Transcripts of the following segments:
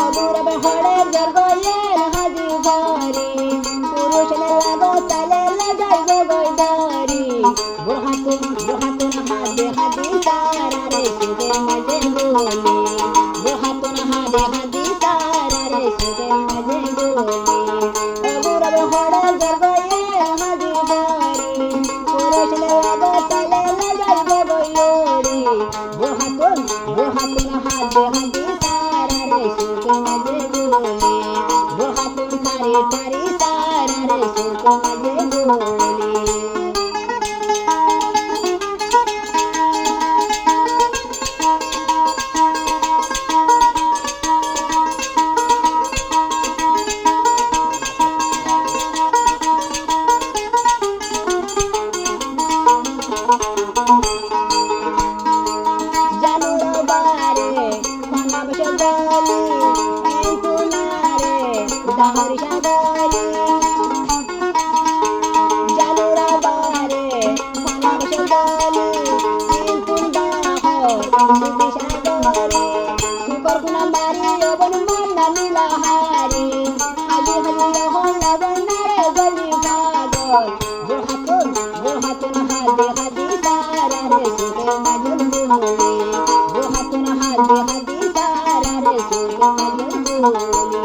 অগুরব হড়ে জগয়ের হাজি ভরি পুরুষ লাগো তালে লাগাই গগৈ ধরি বুড়হাতুন হাদে হাদি সারারে সুদের মাঝে বলি বুড়হাতুন হাদে হাদি সারারে সুদের মাঝে বলি অগুরব হড়ে জগয়ের হাজি ভরি পুরুষ লাগো তালে লাগাই গগৈ ধরি বুড়হাতুন হাদে হাদি সারারে সুদের মাঝে বলি বুড়হাতুন তারি সারারে সুদের মাঝে বলি Dahari Shadari Jalura Bare Manab Shadari Ilkun Dahor Suti Shadari Sukor Kunambari Obon Monna Nilahari Haji Yahon Labanare Gali Pagol Burhatun Hadi Hadi Sarare Sute Majul Buli Burhatun Hadi Sarare Sute Majul Buli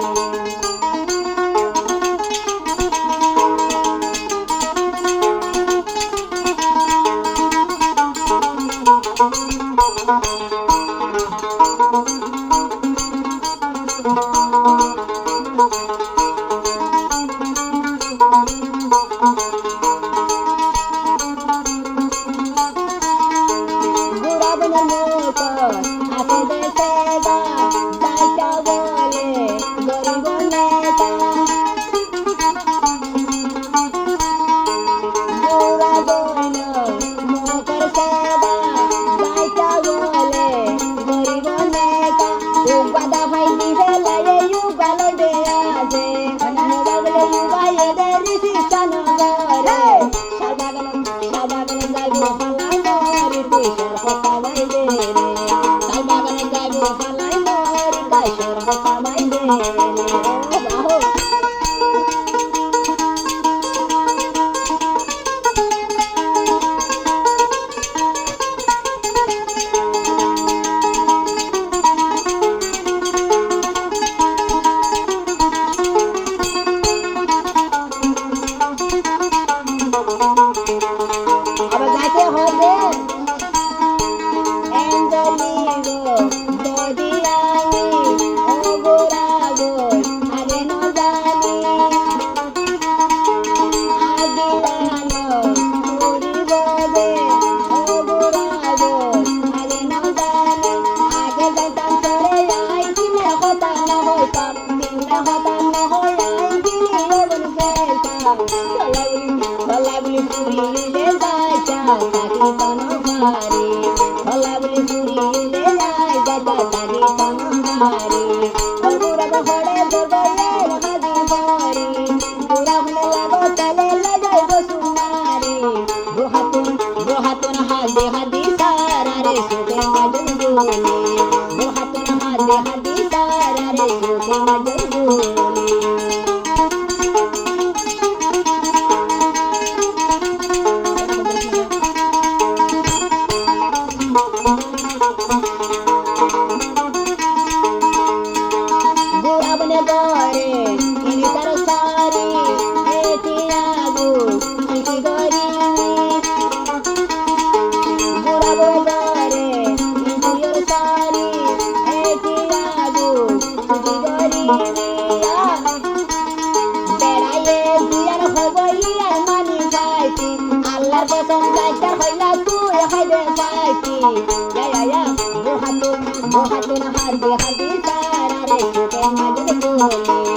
Hadi hadi sarare suke majul boli